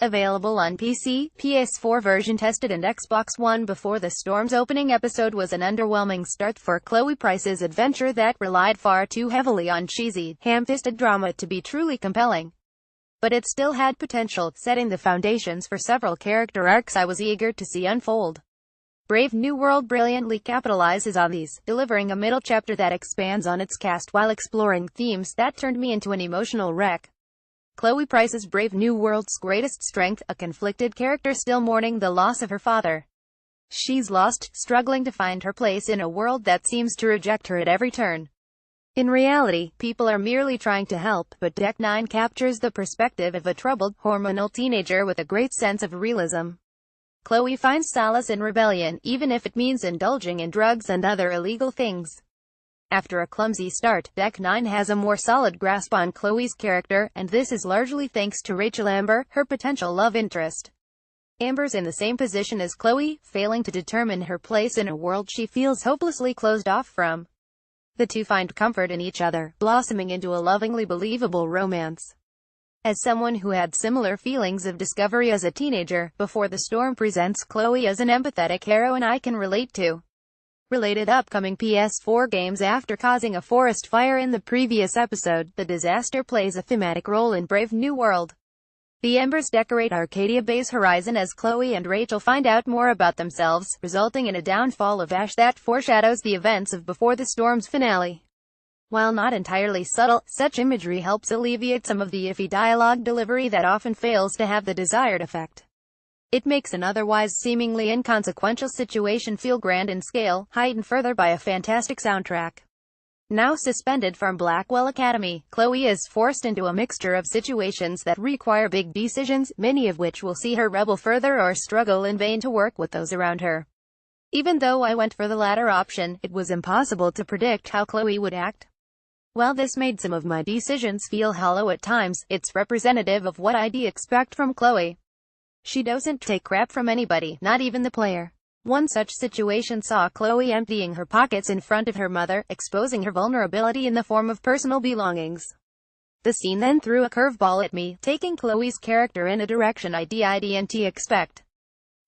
Available on PC, PS4 version tested and Xbox One. Before the Storm's opening episode was an underwhelming start for Chloe Price's adventure that relied far too heavily on cheesy, ham-fisted drama to be truly compelling. But it still had potential, setting the foundations for several character arcs I was eager to see unfold. Brave New World brilliantly capitalizes on these, delivering a middle chapter that expands on its cast while exploring themes that turned me into an emotional wreck. Chloe Price's Brave New World's greatest strength, a conflicted character still mourning the loss of her father. She's lost, struggling to find her place in a world that seems to reject her at every turn. In reality, people are merely trying to help, but Deck 9 captures the perspective of a troubled, hormonal teenager with a great sense of realism. Chloe finds solace in rebellion, even if it means indulging in drugs and other illegal things. After a clumsy start, Deck 9 has a more solid grasp on Chloe's character, and this is largely thanks to Rachel Amber, her potential love interest. Amber's in the same position as Chloe, failing to determine her place in a world she feels hopelessly closed off from. The two find comfort in each other, blossoming into a lovingly believable romance. As someone who had similar feelings of discovery as a teenager, Before the Storm presents Chloe as an empathetic heroine I can relate to. Related upcoming PS4 games. After causing a forest fire in the previous episode, the disaster plays a thematic role in Brave New World. The embers decorate Arcadia Bay's horizon as Chloe and Rachel find out more about themselves, resulting in a downfall of Ash that foreshadows the events of Before the Storm's finale. While not entirely subtle, such imagery helps alleviate some of the iffy dialogue delivery that often fails to have the desired effect. It makes an otherwise seemingly inconsequential situation feel grand in scale, heightened further by a fantastic soundtrack. Now suspended from Blackwell Academy, Chloe is forced into a mixture of situations that require big decisions, many of which will see her rebel further or struggle in vain to work with those around her. Even though I went for the latter option, it was impossible to predict how Chloe would act. While this made some of my decisions feel hollow at times, it's representative of what I'd expect from Chloe. She doesn't take crap from anybody, not even the player. One such situation saw Chloe emptying her pockets in front of her mother, exposing her vulnerability in the form of personal belongings. The scene then threw a curveball at me, taking Chloe's character in a direction I didn't expect.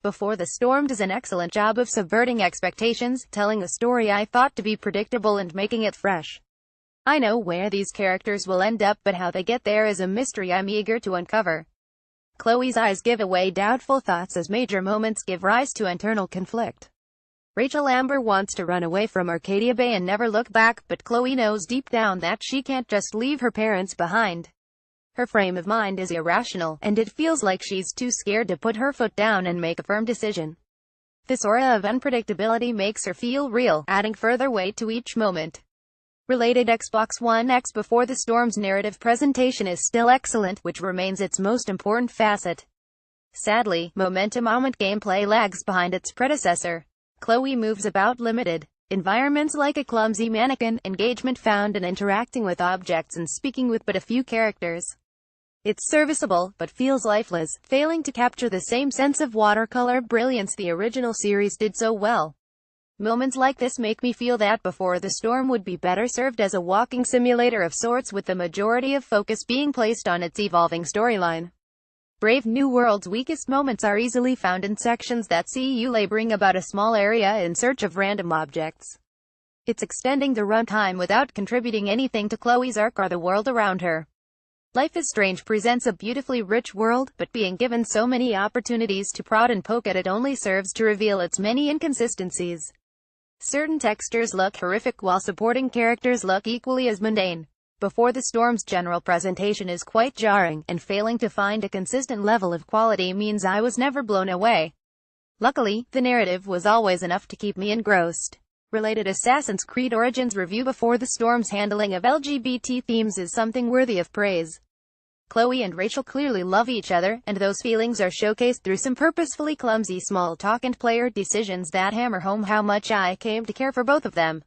Before the Storm does an excellent job of subverting expectations, telling a story I thought to be predictable and making it fresh. I know where these characters will end up, but how they get there is a mystery I'm eager to uncover. Chloe's eyes give away doubtful thoughts as major moments give rise to internal conflict. Rachel Amber wants to run away from Arcadia Bay and never look back, but Chloe knows deep down that she can't just leave her parents behind. Her frame of mind is irrational, and it feels like she's too scared to put her foot down and make a firm decision. This aura of unpredictability makes her feel real, adding further weight to each moment. Related Xbox One X. Before the Storm's narrative presentation is still excellent, which remains its most important facet. Sadly, momentum gameplay lags behind its predecessor. Chloe moves about limited environments like a clumsy mannequin, engagement found in interacting with objects and speaking with but a few characters. It's serviceable, but feels lifeless, failing to capture the same sense of watercolor brilliance the original series did so well. Moments like this make me feel that Before the Storm would be better served as a walking simulator of sorts, with the majority of focus being placed on its evolving storyline. Brave New World's weakest moments are easily found in sections that see you laboring about a small area in search of random objects. It's extending the runtime without contributing anything to Chloe's arc or the world around her. Life is Strange presents a beautifully rich world, but being given so many opportunities to prod and poke at it only serves to reveal its many inconsistencies. Certain textures look horrific while supporting characters look equally as mundane. Before the Storm's general presentation is quite jarring, and failing to find a consistent level of quality means I was never blown away. Luckily, the narrative was always enough to keep me engrossed. Related Assassin's Creed Origins review. Before the Storm's handling of LGBT themes is something worthy of praise. Chloe and Rachel clearly love each other, and those feelings are showcased through some purposefully clumsy small talk and player decisions that hammer home how much I came to care for both of them.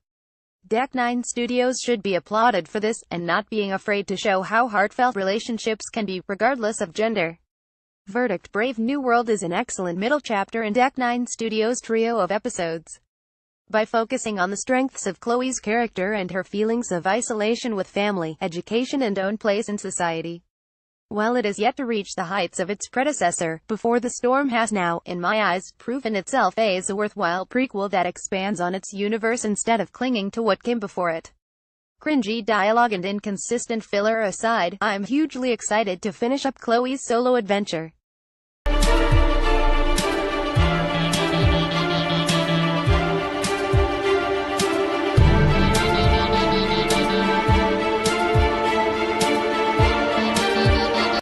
Deck 9 Studios should be applauded for this, and not being afraid to show how heartfelt relationships can be, regardless of gender. Verdict: Brave New World is an excellent middle chapter in Deck 9 Studios' trio of episodes. By focusing on the strengths of Chloe's character and her feelings of isolation with family, education and own place in society, While it is yet to reach the heights of its predecessor, Before the Storm has now, in my eyes, proven itself as a worthwhile prequel that expands on its universe instead of clinging to what came before it. Cringy dialogue and inconsistent filler aside, I'm hugely excited to finish up Chloe's solo adventure.